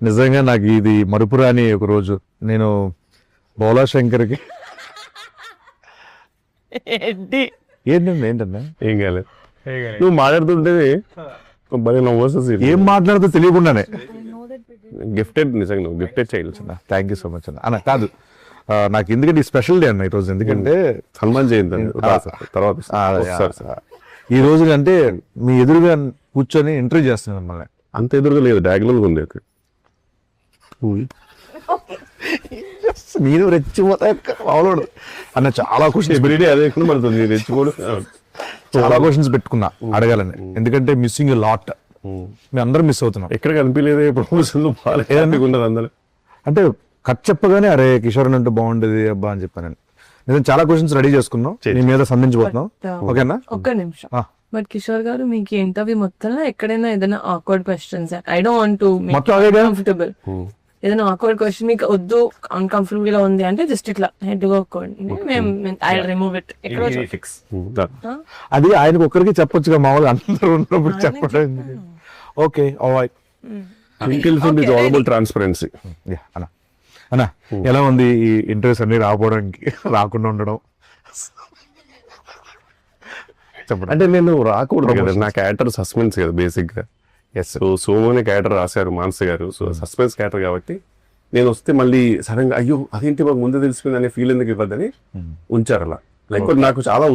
నిజంగా నాకు ఇది మరుపురాని ఒక రోజు. నేను బౌలా శంకర్కి ఏంటన్నా ఏం కాలేదు. నువ్వు మాట్లాడుతుంటే భలే నవ్వు వస్తుంది. ఏం మాట్లాడుతూ తెలియకుండానే గిఫ్టెడ్, నిజంగా నువ్వు గిఫ్టెడ్ చేయాలి. థ్యాంక్ యూ సో మచ్ అన్న. కాదు నాకు ఎందుకంటే ఈ స్పెషల్ డే అన్న ఈరోజు. ఎందుకంటే సన్మాన్ చేయండి తర్వాత ఈ రోజు అంటే మీ ఎదురుగా కూర్చొని ఇంటర్వ్యూ చేస్తున్నాను మిమ్మల్ని. అంత ఎదురుగా లేదు, డయాగ్నల్గా ఉంది. నేను రెచ్చిపోతా అన్న. చాలా క్వశ్చన్స్ ఎవ్రీడే అదే పడుతుంది రెచ్చిపోడు. చాలా క్వశ్చన్స్ పెట్టుకున్నా అడగాలని. ఎందుకంటే మిస్సింగ్ లాట్, మేము అందరం మిస్ అవుతున్నాం. ఎక్కడ కనిపించలేదే ప్రమోషన్ ఉండదు అందరూ. అంటే కట్ చెప్పగానే అరే కిషోర్ అంటే బాగుండేది అబ్బా అని చెప్పాను. నిజం చాలా క్వశ్చన్స్ రెడీ చేసుకున్నాం, నీ మీద సంధించబోతున్నాం. ఓకేనా? ఒక్క నిమిషం. బట్ కిషోర్ గారు మీకు ఇంటర్వ్యూ మొత్తంలో ఎక్కడైనా ఏదైనా awkward questions, I don't want to make comfortable, ఏదైనా ఆక్వర్డ్ క్వశ్చన్ మీకు వద్దు, అన్కంఫర్టబుల్ గా ఉంది అంటే జస్ట్ ఇట్లా హెడ్ ఐ రిమూవ్ ఇట్. అది ఆయనకు ఒక్కరికి చెప్పొచ్చుగా, మామూలుగా అందరూ ఉన్నప్పుడు చెప్పడం. Okay alright. ట్రాన్స్పరెన్సీ. అన్న అన్న ఎలా ఉంది ఈ ఇంటర్వ్యూస్ అన్ని రాకపోవడానికి, రాకుండా ఉండడం? అంటే నేను రాకూడదు కదా, నా క్యారెక్టర్ సస్పెన్స్ కదా బేసిక్ గా. సో సోమోని క్యారెక్టర్ రాశారు మానస గారు, సో సస్పెన్స్ క్యారెక్టర్ కాబట్టి నేను వస్తే మళ్ళీ సడన్ గా అయ్యో అదేంటి మాకు ముందే తెలిసిపోయింది అనే ఫీల్ ఎందుకు ఇవ్వద్దని ఉంచారు అలా. లైక్ నాకు చాలా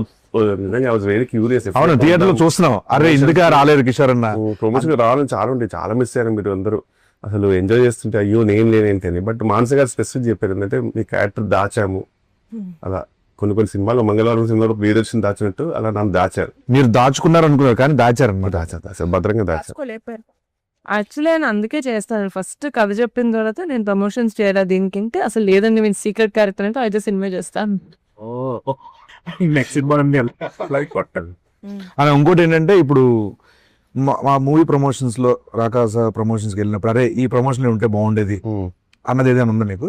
నిజంగా వెరీ క్యూరియస్. అవును, థియేటర్ లో చూస్తున్నాం, అరే ఎందుకు రాలేదు కిషోర్ అన్న. ప్రమోషన్ రావాలని చాలా ఉండే, చాలా మిస్ అయ్యారు మీరు అందరూ. అసలు ఎంజాయ్ చేస్తుంటే అయ్యో నేను లేనేంటి అని. బట్ మానస గారు స్పెసిఫిక్ చెప్పారు ఏంటంటే మీ క్యారెక్టర్ దాచాము అలా. కొన్ని సినిమాలు మంగళవారం సినిమాలో ప్రియదర్శన్ దాచినట్టు అలా నన్ను దాచారు. మీరు దాచుకున్నారు అనుకున్నారు కానీ దాచారు అనమాట. దాచారు భద్రంగా దాచారు. యాక్చువల్లీ నేను అందుకే చేస్తాను. ఫస్ట్ కథ చెప్పిన తర్వాత నేను ప్రమోషన్స్ చేయాలి దీనికి, అసలు లేదండి నేను సీక్రెట్ క్యారెక్టర్ అంటే అయితే సినిమా చేస్తాను. నెక్స్ట్ సినిమా అని ఇంకోటి ఏంటంటే ఇప్పుడు మా మూవీ ప్రమోషన్స్ లో రాకాస ప్రమోషన్స్ కి వెళ్ళినప్పుడు అరే ఈ ప్రమోషన్ ఉంటే బాగుండేది అన్నది ఏదైనా ఉందా నీకు?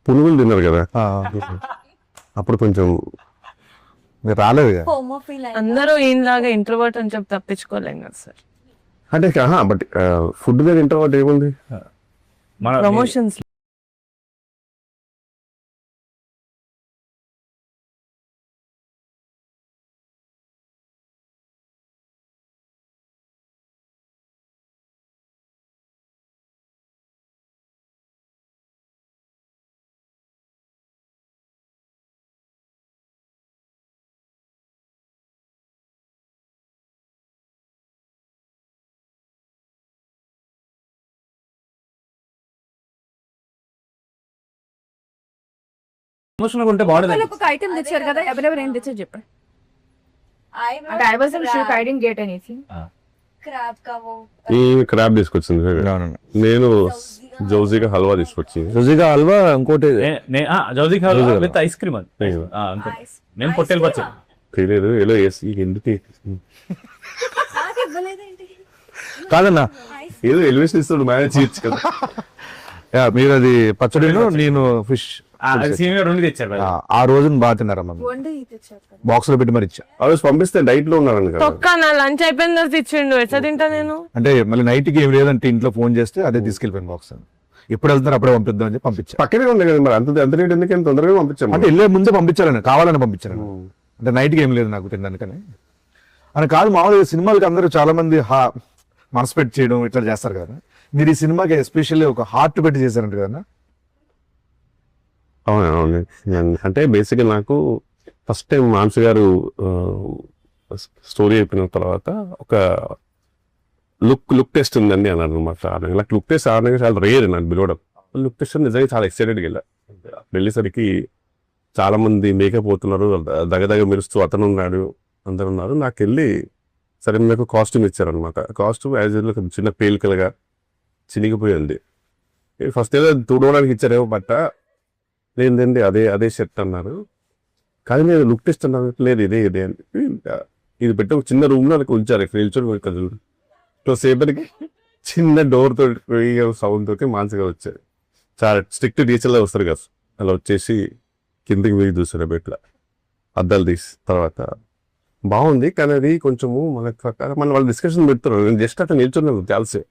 పునుగులు తిన్నారు కదా అప్పుడు కొంచెం మీరు రాలేదు. అందరూ ఈయనలాగా ఇంట్రోవర్ట్ అని చెప్పి తప్పించుకోలేం కదా సార్. అంటే బట్ ఫుడ్ దగ్గర ఇంట్రోవర్ట్ ఏముంది ప్రమోషన్స్ ఉంటే బాగుండేది. ఒక ఐటమ్ తెచ్చారు కదా, ఎవరెవరు ఏం తెచ్చారు చెప్పండి. అంటే I wasn't sure, I didn't get anything. Crab తీసుకొచ్చింది, నేను జౌజీగా హల్వా తీసుకొచ్చింది. జౌజీగా హల్వా, ఇంకోటి జౌజీగా హల్వా విత్ ఐస్ క్రీమ్. అది నేను పొట్టేలు పచ్చ తెలియదు ఎలా ఎందుకు కాదన్నా, ఏదో ఎలివేషన్ ఇస్తాడు మేనేజ్ చేయొచ్చు కదా. మీరు అది పచ్చడిను నేను ఫిష్ రెండు తెచ్చారు. ఆ రోజున బాగా తిన్నారమ్మా, బాక్స్ లో పెట్టి మరి ఇచ్చా. ఆ రోజు పంపిస్తే డైట్ లో ఉన్నారని కదా. నా లంచ్ అయిపోయిన తర్వాత ఇచ్చిండు, ఎట్లా తింటా నేను? అంటే మళ్ళీ నైట్ కి ఏం లేదంటే ఇంట్లో ఫోన్ చేస్తే అదే తీసుకెళ్ళిపోయాను బాక్స్. ఎప్పుడు వెళ్తున్నారు అప్పుడే పంపిద్దాం అని పంపించా. పక్కనే ఉంది కదా మరి, అంత రేట్ ఎందుకు ఎంత తొందరగా పంపించాము అంటే వెళ్ళే ముందే పంపించాలని, కావాలని పంపించాను. అంటే నైట్ కి ఏం లేదు నాకు తినడానికని అని కాదు. మామూలుగా సినిమాలకి అందరూ చాలా మంది మనసు పెట్టి చేయడం ఇట్లా చేస్తారు కదా, మీరు ఈ సినిమాకి ఎస్పెషల్లీ ఒక హార్ట్ పెట్టి చేశారంట కదా? అవును. అంటే బేసిక్గా నాకు ఫస్ట్ టైం మానస గారు స్టోరీ అయిపోయిన తర్వాత ఒక లుక్ టెస్ట్ ఉందండి అన్నారు అనమాట. నాకు లుక్ టెస్ట్ ఆడడానికి చాలా రేర్ నాకు పిలవడం. లుక్ టెస్ట్ నిజంగా చాలా ఎక్సైటెడ్గా వెళ్ళా. వెళ్ళేసరికి చాలా మంది మేకప్ అవుతున్నారు, దగ్గర మెరుస్తూ అతను ఉన్నాడు, అందరు ఉన్నారు. నాకు వెళ్ళి సరే నాకు కాస్ట్యూమ్ ఇచ్చారనమాట. కాస్ట్యూమ్ యాజ్ యూజువల్ చిన్న పేలికలుగా చినిగిపోయింది. ఫస్ట్ ఏదో తుడవడానికి ఇచ్చారేమో బట్ట, లేదండి అదే షర్ట్ అన్నారు. కానీ నేను లుక్ టెస్ట్ అన్నాను, లేదు ఇదే అని ఇది పెట్టి ఒక చిన్న రూమ్ లో నాకు ఉంచారు. ఇక్కడ నిల్చొని సేపటికి చిన్న డోర్ తోటి సౌండ్ తోటి మానసిగా వచ్చారు. చాలా స్ట్రిక్ట్ టీచర్లో వస్తారు కదా, అలా వచ్చేసి కిందకి వెయ్యి చూసారు బెట్ల అద్దాలు తీసి. తర్వాత బాగుంది కానీ అది కొంచెము మన ప్రకారం మన వాళ్ళు డిస్కషన్ పెడతారు. నేను జస్ట్ అట్లా నిల్చున్నాను తెలిసే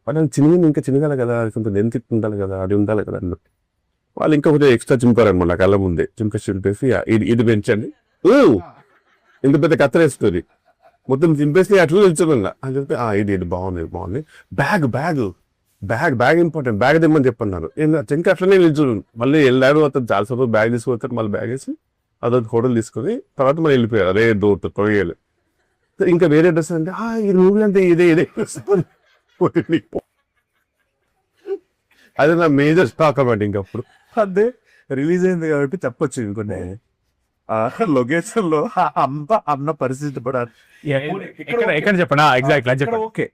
వాళ్ళని ఇంకా చిన్నగాలి కదా, కొంత లెంత్ ఉండాలి కదా, అది ఉండాలి కదా అన్నట్టు. వాళ్ళు ఇంకా కొంచెం ఎక్స్ట్రా చింపారనమాట కళ్ళ ముందే, చింపేసి ఇది పెంచండి, ఇంత పెద్ద కత్తరేస్తుంది, మొత్తం చింపేసి అట్లా నిల్చోమన్నా అని చెప్పి ఇది బాగుంది. బ్యాగ్ ఇంపార్టెంట్, బ్యాగ్ తెమ్మని చెప్పన్నారు. ఇంకా అట్లనే నిల్చోను. మళ్ళీ వెళ్ళారు, అతను చాలాసేపు బ్యాగ్ తీసుకొస్తారు, మళ్ళీ బ్యాగ్ వేసి అదొక హోటల్ తీసుకొని తర్వాత మళ్ళీ వెళ్ళిపోయారు. అదే తొయ్యాలి. ఇంకా వేరే డ్రెస్ అంటే ఈ మూవీ అంటే ఇదే అదే నా మేజర్ స్టాక్ అన్నమాట. ఇంకప్పుడు అదే రిలీజ్ అయింది కాబట్టి చెప్పొచ్చు. ఇంకొన్ని లొకేషన్ లో అన్న పరిస్థితి పడాలి. ఎక్కడ చెప్పండి ఎగ్జాక్ట్ చెప్పండి. ఓకే,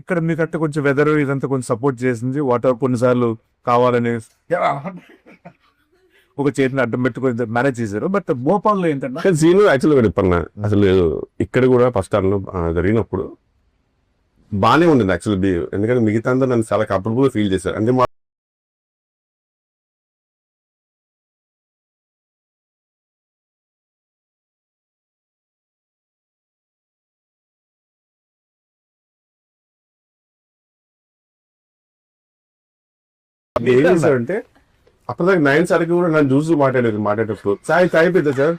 ఇక్కడ మీకంటే కొంచెం వెదర్ ఇదంతా కొంచెం సపోర్ట్ చేసింది. వాటర్ కొన్నిసార్లు కావాలని ఒక చేతిని అడ్డం పెట్టుకొని మేనేజ్ చేశారు. బట్ భోపాల్లో ఏంటంటే సీన్ యాక్చువల్గా చెప్పన్నా, అసలు ఇక్కడ కూడా ఫస్ట్ టైం జరిగినప్పుడు బాగానే ఉండింది యాక్చువల్లీ. ఎందుకంటే మిగతా అందరూ నన్ను చాలా కంఫర్టబుల్ ఫీల్ చేశారు. అంటే ఏం చేశారంటే అప్పటిదాకా 9 సార్కి కూడా నన్ను చూసి మాట్లాడేటప్పుడు సాయి పెద్ద సార్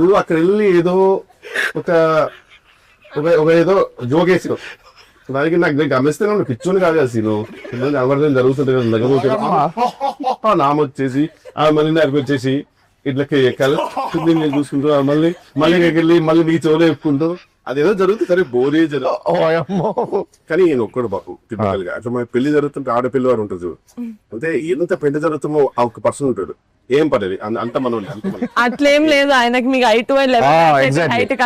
నువ్వు అక్కడ వెళ్ళి ఏదో ఒక ఏదో జోకేసి దానికి నాకు గమనిస్తే పిచ్చోని కాదు అసలు అమర్థం జరుగుతుంది కదా, నామ వచ్చేసి మళ్ళీ నాకు వచ్చేసి ఇట్లకి ఎక్కాలి నేను చూసుకుంటూ మళ్ళీ వెళ్ళి మళ్ళీ నీ చెవులు చెప్పుకుంటూ అదేదో జరుగుతుంది. సరే బోరే జరుగుతుంది కానీ ఈయన ఒక్కడు బాబు టిపికల్ గా. అట్లా మన పెళ్లి జరుగుతుంటే ఆడపిల్లి వారు ఉంటుంది చూడు, అంటే ఎంత పెళ్లి జరుగుతుందో ఆ ఒక పర్సన్ ఉంటాడు, ఏం పడేది అంత మనం అట్లేం లేదు ఆయనకి, మీకు హైట్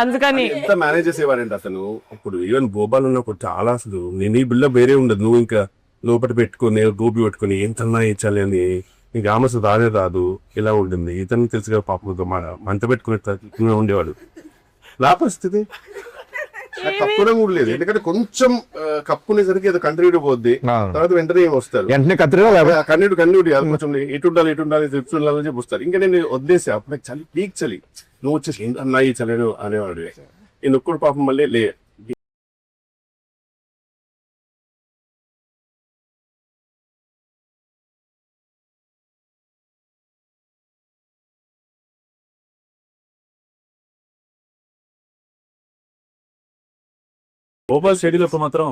అందుకని ఎంత మేనేజ్ చేసేవారండి అతను. ఇప్పుడు ఈవెన్ భోపాల్ ఉన్నప్పుడు చాలా అసలు నేను ఈ బిల్డప్ వేరే ఉండదు. నువ్వు ఇంకా లోపల పెట్టుకుని గోపి పెట్టుకుని ఎంతన్నా ఇచ్చాలి అని నీకు ఆమె రాదు ఇలా ఉంటుంది. ఇతను తెలుసుగా పాపం మంట పెట్టుకునే ఉండేవాడు. నా పరిస్థితి కప్పునే కూడా లేదు, ఎందుకంటే కొంచెం కప్పునేసరికి ఏదో కంటిన్యూటీ పోద్ది, తర్వాత వెంటనే వస్తారు కంటిన్యూటీ కొంచెం ఇటు ఉండాలి ట్రిప్స్ ఉండాలని చెప్పి వస్తారు. ఇంకా నేను వద్దేసి అప్పుడు చలి పీక్ చలి, నువ్వు వచ్చేసి అన్నాయి చలి అనేవాడు. నేను ఒక్కడు పాపం మళ్ళీ లే భోపాల్ స్టేడియంలో మాత్రం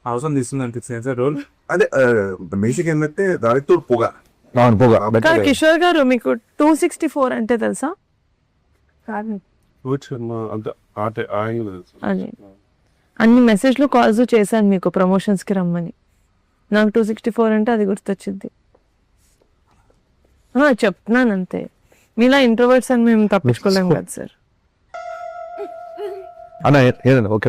అవసరం తీస్తుంది అనిపిస్తుంది సార్ రోల్. అదే బేసిక్ ఏంటంటే దానితో పొగ. కానీ కిషోర్ గారు మీకు 264 అంటే తెలుసా? అది అన్ని మెసేజ్లు కాల్స్ చేశాను మీకు ప్రమోషన్స్ కి రమ్మని. నాకు 264 అంటే అది గుర్తొచ్చింది. చెప్తున్నాను అంతే, మీలా ఇంట్రోవర్ట్స్ అని మేము తప్పించుకోలేము కదా సార్. అన్న ఏదన్నా ఓకే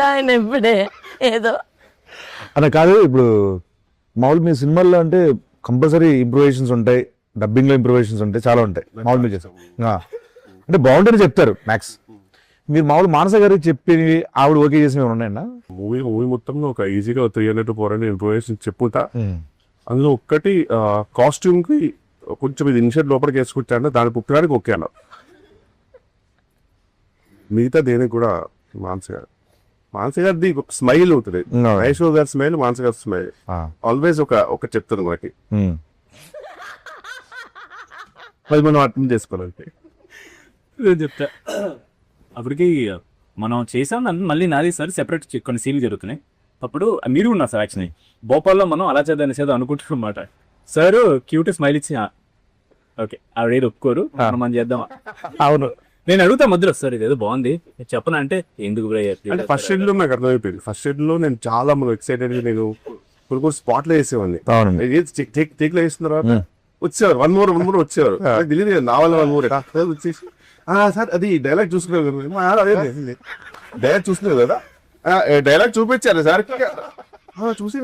ఆయన ఎప్పుడే ఏదో అన్న కాదు. ఇప్పుడు మామూలు మీ సినిమాల్లో అంటే కంపల్సరీ ఇంప్రూవేషన్స్ ఉంటాయి, డబ్బింగ్ లో ఇంప్రూవేషన్స్ ఉంటాయి, చాలా ఉంటాయి మామూలు మీరు చేస్తాం అంటే బాగుంటేనే చెప్తారు మ్యాక్స్. మీరు మామూలు మానస గారికి చెప్పి ఆవిడ ఓకే చేసి ఉన్నాయన్నా? మూవీ మొత్తంలో ఒక ఈజీగా 300 to 400 ఇంప్రూవేషన్ చెప్పుతా. అందులో ఒక్కటి కాస్ట్యూమ్ కి కొంచెం ఇది ఇన్షర్ట్ లోపలికి వేసుకుంటాను, దాన్ని పుట్టడానికి ఓకే అన్న. మిగతా దేనికి కూడా మానస గారిది స్మైల్ ఉంటుంది, మహేష్ గారి స్మైల్, మానస గారి స్మైల్ ఆల్వేస్ ఒక చెప్తుంది మనకి. అది మనం అర్థం చేసుకోవాలంటే చెప్తా. అప్పటికి మనం చేసాం మళ్ళీ నాది సార్ సెపరేట్ కొన్ని సీన్లు జరుగుతున్నాయి. అప్పుడు మీరు ఉన్నారు సార్ యాక్చువల్లీ భోపాల్లో మనం అలా చేద్దాం అనుకుంటున్నాం అన్నమాట. సార్ క్యూట్ స్మైల్ ఇచ్చి ఓకే ఆవిడ ఒప్పుకోరు మనం చేద్దాం. అవును, నేను అడుగుతా మధ్యలో సార్ ఇదేదో బాగుంది చెప్పనా అంటే ఎందుకు అంటే ఫస్ట్ షెడ్ లో నాకు అర్థమైపోయింది. ఫస్ట్ షెడ్ లో నేను చాలా ఎక్సైటెడ్ గా నేను కొన్ని స్పాట్ లో వేసేవాడిని. టేక్ లో వేసిన తర్వాత వచ్చేవారు వన్ మోర్ వచ్చేవారు. తెలియదు నా వల్ల 1 more వచ్చేసి సార్ అది డైలాగ్ చూసుకున్నారు డైలాగ్ చూసుకున్నారు కదా, డైలాగ్ చూపించారు సార్ చూసి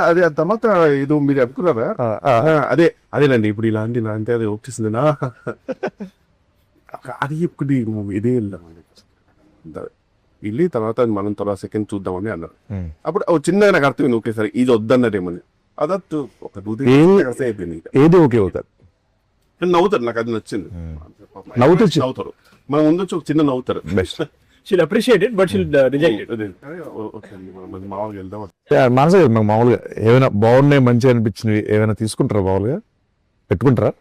అదే తర్వాత ఇది మీరు అనుకున్నారా? అదేనండి ఇప్పుడు ఇలాంటి అది వచ్చేసింది అది ఇప్పుడు ఇదే వెళ్ళి తర్వాత మనం తర్వాత సెకండ్ చూద్దామని అన్నారు. అప్పుడు చిన్నగా నాకు అర్థమైంది ఓకే సార్ ఇది వద్దన్నదేమని. అదట్టు ఒక అయిపోయింది. ఏది ఓకే అవుతారు నవ్వుతారు, నాకు అది నచ్చింది. నవ్వుతూ నవ్వుతారు, మనం ముందు ఒక చిన్న నవ్వుతారు. Best. She'll appreciate it but she'll reject it. మామూలుగా వెళ్దాం. మనసు మాకు మామూలుగా ఏమైనా బాగున్నాయి మంచిగా అనిపించినవి ఏమైనా తీసుకుంటారా మామూలుగా పెట్టుకుంటారా?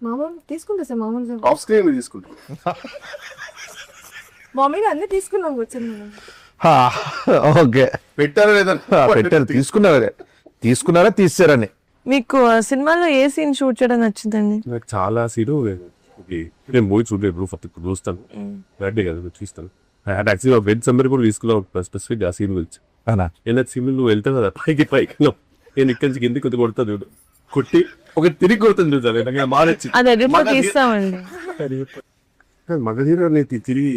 మామూలు తీసుకుంటా సార్, మామూలు ఆఫ్ స్క్రీన్ తీసుకుంటాం. మామూలుగా అన్ని తీసుకున్నాం కూర్చొని. ఓకే, పెట్టారా లేదా? పెట్టారు. తీసుకున్నారా తీసారని. మీకు సినిమాలో ఏ సీన్ షూట్ చేయడం నచ్చిందండి? నాకు చాలా సీను నేను మూవీ చూడలేదు, చూస్తాను బర్త్డే కదా చూస్తాను. యాక్చువల్లీ వెజ్ సమ్మర్ కూడా తీసుకున్నాం స్పెసిఫిక్ ఆ సీన్ గురించి. అవునా? ఏదైనా సీన్ నువ్వు వెళ్తావు కదా పైకి నేను ఇక్కడి నుంచి కిందికి కొద్ది కొడతా చూడు, కొట్టి ఒక తిరిగి కొడుతుంది చూసాను. నాకు మారచ్చి అది ఎడిట్ లో తీస్తామండి. మగధీర తిరిగి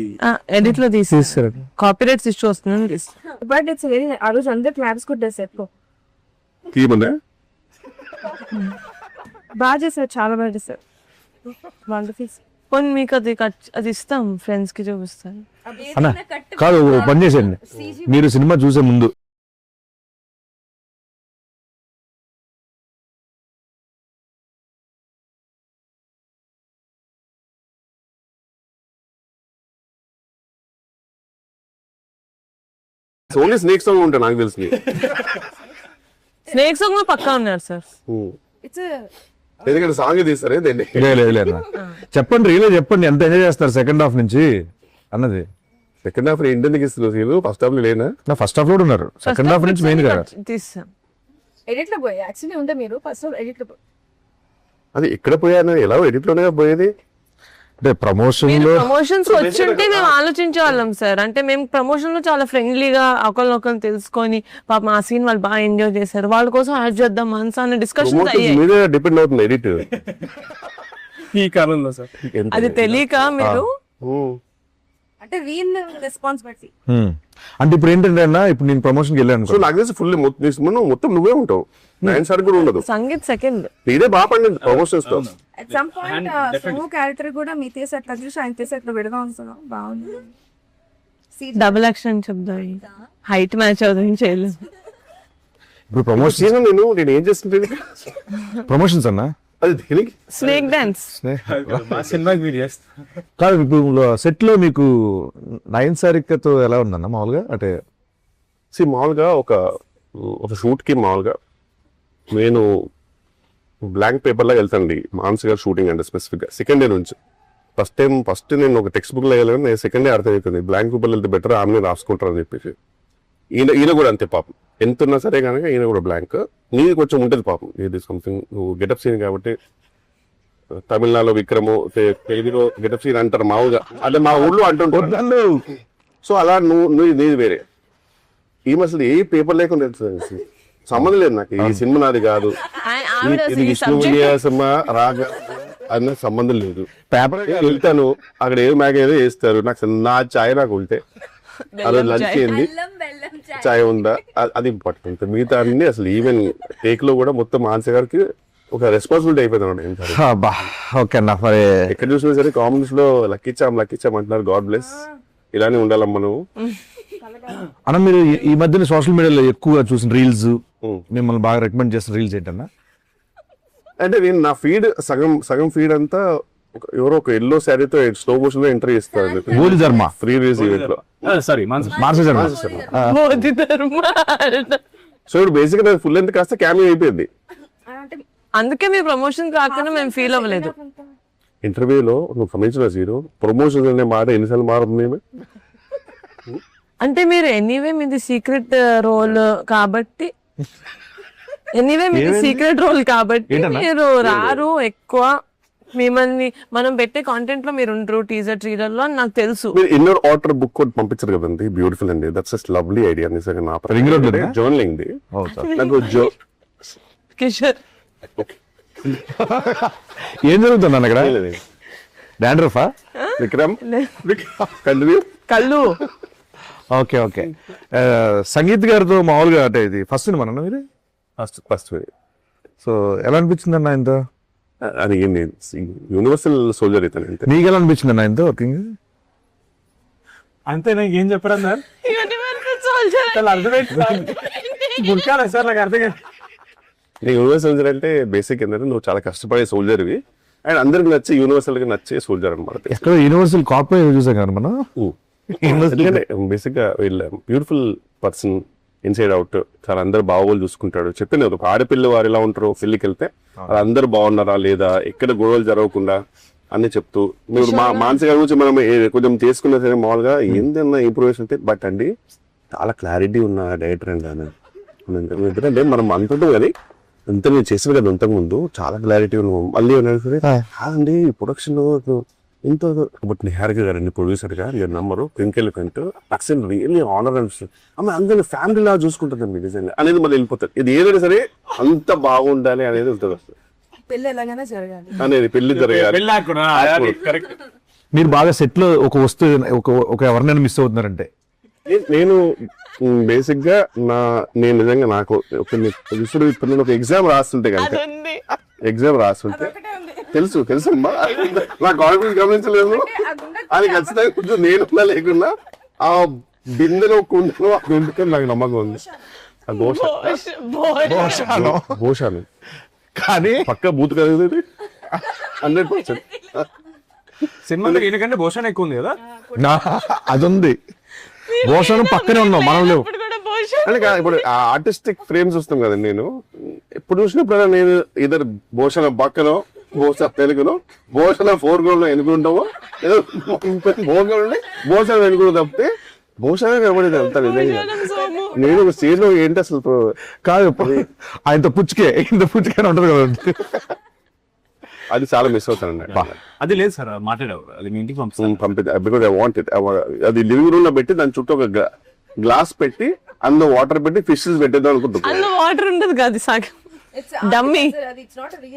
ఎడిట్ లో తీసేస్తారు. కాపీరైట్స్ ఇష్యూ వస్తుందని తీస్తాం. బట్ ఇట్స్ వెరీ, ఆ రోజు అందరు క్లాప్స్ కొట్టారు సెట్ లో. తీయమన్నా బాగా చేశారు, చాలా బాగా చేశారు. వండర్ఫుల్. పోనీ మీకు అది ఇస్తాం, ఫ్రెండ్స్ కి చూపిస్తాను. అన్న కాదు, ఓ పని చేసేయండి, మీరు సినిమా చూసే ముందు ఓన్లీ స్నేక్ సాంగ్ ఉంటాయి నాకు తెలిసి. స్నేక్ సాంగ్ లో పక్కా ఉన్నారు సార్. ఇట్స్ ఎందుకంటే సాంగ్ తీస్తారే దాన్ని. లేదు చెప్పండి, రియల్ చెప్పండి ఎంత ఎంజాయ్ చేస్తారు సెకండ్ హాఫ్ నుంచి అన్నది. సెకండ్ హాఫ్ ఇండియన్ ఇస్తున్నారు, ఫస్ట్ హాఫ్ లో లేనా? నా ఫస్ట్ హాఫ్ లో కూడా ఉన్నారు, సెకండ్ హాఫ్ నుంచి మెయిన్ కదా తీస్తాం. ఎడిట్ లో పోయి యాక్చువల్లీ ఉంటే మీరు ఫస్ట్ ఎడిట్ లో అది ఎక్కడ పోయాను, ఎలా ఎడిట్ లోనే పోయేది. అంటే ప్రమోషన్ లో ప్రమోషన్స్ వచ్చుంటే మేము ఆలోచించే వాళ్ళం సార్. అంటే మేము ప్రమోషన్ లో చాలా ఫ్రెండ్లీగా ఒకరినొకరు తెలుసుకొని పాపం ఆ సీన్ వాళ్ళు బాగా ఎంజాయ్ చేశారు, వాళ్ళ కోసం యాడ్ చేద్దాం మనసు అనే డిస్కషన్స్ అయ్యాయి. మీద డిపెండ్ అవుతుంది ఎడిట్ ఈ కాలంలో సార్. అది తెలియక మీరు అంటే వీన్ రెస్పాన్సిబిలిటీ. అంటే ఇప్పుడు ఏంటంటే అన్న, ఇప్పుడు నేను ప్రమోషన్కి వెళ్ళాను సో నాకు తెలిసి ఫుల్ మొత్తం నువ్వే ఉంటావు, నైన్ సార్ కూడా ఉండదు. సంగీత్ సెకండ్ నీదే బాగా పండింది ప్రమోషన్స్ తో. At some point Somu character కూడా మీ తీసి అట్లా చూసి ఆయన తీసి అట్లా విడగా ఉంటున్నాం, బాగుంది. డబుల్ యాక్షన్ చెప్దాం, హైట్ మ్యాచ్ అవుతుంది చేయలేదు. ఇప్పుడు ప్రమోషన్ నేను ఏం చేస్తుంటే ప్రమోషన్స్ అన్న, అది దేనికి స్నేక్ డాన్స్ సినిమాకి మీరు చేస్తారు. కాదు ఇప్పుడు సెట్ లో మీకు నయన్ సారికతో ఎలా ఉందన్న మామూలుగా? అంటే మామూలుగా ఒక షూట్ కి మామూలుగా నేను బ్లాంక్ పేపర్ లాగా వెళ్తానండి. మానసి గారు షూటింగ్ అంటే స్పెసిఫిక్ గా సెకండ్ డే నుంచి ఫస్ట్ నేను ఒక టెక్స్ట్ బుక్ లో వెళ్ళాను, నేను సెకండ్ డే అర్థమవుతుంది బ్లాంక్ పేపర్ వెళ్తే బెటర్, ఆమె రాసుకుంటారు అని చెప్పేసి. ఈయన కూడా అంతే పాపం, ఎంత ఉన్నా సరే కనుక ఈయన కూడా బ్లాంక్. నీది కొంచెం ఉంటుంది పాపం, ఇది సంథింగ్ నువ్వు గెటప్ సీన్ కాబట్టి. తమిళనాడులో విక్రము తెలుగులో గెటప్ సీన్ అంటారు మామూలుగా, అంటే మా ఊళ్ళో అంటుంటారు. సో అలా నీది వేరే. ఈమె అసలు ఏ పేపర్ లేకుండా సంబంధం లేదు నాకు, ఈ సినిమా నాది కాదు, ఇది విష్ణు విన్యాసమా రాగా అన్న సంబంధం లేదు. పేపర్ వెళ్తాను అక్కడ ఏదో మ్యాగ్ ఏదో వేస్తారు, నాకు నా ఛాయ్ నాకు ఉంటే అదే లంచ్ ఏంది ఛాయ్ ఉందా అది ఇంపార్టెంట్. మిగతా అన్ని అసలు ఈవెన్ టేక్ లో కూడా మొత్తం మానస గారికి ఒక రెస్పాన్సిబిలిటీ అయిపోయింది. ఓకే అన్న, మరి ఎక్కడ చూసినా సరే కామెంట్స్ లో లక్కిచ్చాం అంటున్నారు. గాడ్ బ్లెస్, ఇలానే ఉండాలమ్మా నువ్వు. అన్న మీరు ఈ మధ్యన సోషల్ మీడియాలో ఎక్కువగా చూసిన రీల్స్, మిమ్మల్ని బాగా రికమెండ్ చేసిన రీల్స్ ఏంటన్నా? అంటే నేను నా ఫీడ్ సగం ఫీడ్ అంతా ఎవరో ఒక ఎల్లో శారీతో స్లో మోషన్ లో ఎంటర్ చేస్తారు గోలి ధర్మ ఫ్రీ రిలీజ్ ఈవెంట్ లో. సారీ మార్చ శర్మ. మోదీ ధర్మ. సో ఇప్పుడు బేసిక్ గా ఫుల్ లెంత్ కాస్త క్యామియో అయిపోయింది. అందుకే మీ ప్రమోషన్ రాకుండా మేము ఫీల్ అవ్వలేదు. ఇంటర్వ్యూలో నువ్వు గమనించిన జీరో ప్రమోషన్ అనే మాట ఎన్నిసార్లు మారుతుంది. అంటే మీరు ఎనీవే మీది సీక్రెట్ రోల్ కాబట్టి మీరు రారు ఎక్కువ. మిమ్మల్ని మనం పెట్టే కాంటెంట్ లో మీరు ఉండరు టీజర్ ట్రీలర్ లో అని నాకు తెలుసు. మీరు ఇన్నర్ ఆర్డర్ బుక్ కూడా పంపించారు కదండి, బ్యూటిఫుల్ అండి. That's just lovely idea. నిజంగా నా జర్నలింగ్ ది నాకు కిషోర్ ఏం జరుగుతుంది అన్న ఇక్కడ? డాండ్రఫా విక్రమ్ కంటిన్యూ కళ్ళు. ఓకే సంగీత్ గారితో మామూలుగా అంటే ఇది ఫస్ట్ సినిమా అన్న మీరు? ఫస్ట్ సో ఎలా అనిపించింది అన్న ఇంత? అది యూనివర్సల్ సోల్జర్ అవుతాను అంతే. మీకు ఎలా అనిపించింది అన్న ఇంత వర్కింగ్? అంతే, నాకు ఏం చెప్పడం సార్, గుర్కాల సార్ నాకు అర్థం కాదు. యూనివర్సల్ సోల్జర్ అంటే బేసిక్ ఏంటంటే నువ్వు చాలా కష్టపడే సోల్జర్వి, అండ్ అందరికి నచ్చే యూనివర్సల్ గా నచ్చే సోల్జర్ అనమాట. ఎక్కడ యూనివర్సల్ కాపీ చూసాం కదా మనం. ఎందుకంటే బేసిక్ గా వీళ్ళ బ్యూటిఫుల్ పర్సన్ ఇన్సైడ్ అవుట్, చాలా అందరు బాగోలు చూసుకుంటాడు. చెప్పిన ఒక ఆడపిల్ల వారు ఎలా ఉంటారో పెళ్లికి వెళ్తే అందరు బాగున్నారా లేదా, ఎక్కడ గొడవలు జరగకుండా అన్ని చెప్తూ మీరు మానసిక గురించి మనం కొంచెం చేసుకున్నా సరే మామూలుగా ఏందన్నా ఇంప్రూవేషన్ అయితే. బట్ అండి చాలా క్లారిటీ ఉన్న డైరెక్టర్ అండి ఆయన. ఎందుకంటే మనం అంటుంటాం కానీ అంత నేను చేసిన కదా అంతకు ముందు చాలా క్లారిటీ ఉన్నాం. మళ్ళీ సరే కాదండి ప్రొడక్షన్ ఇంత బట్ నిహారిక గారండి ప్రొడ్యూసర్ గా మీరు నమ్మరు ట్వింకిల్ కంటూ అక్సెంట్ రియల్లీ ఆనర్ అనిపిస్తుంది. ఆమె అందరినీ ఫ్యామిలీ లా చూసుకుంటుందండి నిజంగా అనేది మళ్ళీ వెళ్ళిపోతుంది. ఇది ఏదైనా సరే అంత బాగుండాలి అనేది ఉంటుంది అసలు పెళ్లి ఎలాగైనా జరగాలి అనేది పెళ్లి జరగాలి. మీరు బాగా సెట్ లో ఒక వస్తువు ఒక ఎవరినైనా మిస్ అవుతున్నారంటే నేను బేసిక్ గా నేను నిజంగా నాకు ఇప్పుడు నేను ఒక ఎగ్జామ్ రాస్తుంటే కనుక ఎగ్జామ్ రాస్తుంటే తెలుసమ్మా నా కాన్ఫిడెన్స్ గమనించలేదు అది ఖచ్చితంగా కొంచెం నేను లేకున్నా ఆ బిందెలో కుండలో అది నాకు నమ్మకం ఉంది. ఆ భోషాను కానీ పక్క బూత్ కదా 100%. సినిమాలో ఈయనకంటే భూషణ్ ఎక్కువ ఉంది కదా. అది ఉంది, భోషణం పక్కనే ఉన్నాం మనం లేవు. అంటే ఇప్పుడు ఆర్టిస్టిక్ ఫ్రేమ్స్ వస్తాం కదండి. నేను ఎప్పుడు చూసినప్పుడు నేను ఇద్దరు భూషణ పక్కనో భూషణ తెలుగునో భూషణ 4 గ్రౌండ్ లో ఎన్నుకుంటామో ఏదో 4 గ్రౌండ్ భూషణ ఎన్నుకుంటూ తప్పితే భూషణ కనబడేది అంతా నిజంగా. నేను ఒక స్టేజ్ లో ఏంటి అసలు కాదు ఆయనతో పుచ్చుకే ఇంత పుచ్చుకే ఉంటది కదా, అది చాలా మిస్ అవుతానండి. అది లేదు సార్ మాట్లాడేవారు, అది మీ ఇంటికి పంపిద్దాం బికాజ్ ఐ వాంట్ ఇట్. అది లివింగ్ రూమ్ లో పెట్టి దాని చుట్టూ ఒక గ్లాస్ పెట్టి అందులో వాటర్ పెట్టి ఫిషెస్ పెట్టేద్దాం అనుకుంటున్నాను. వాటర్ ఉండదు కాదు సాగు డమ్మీ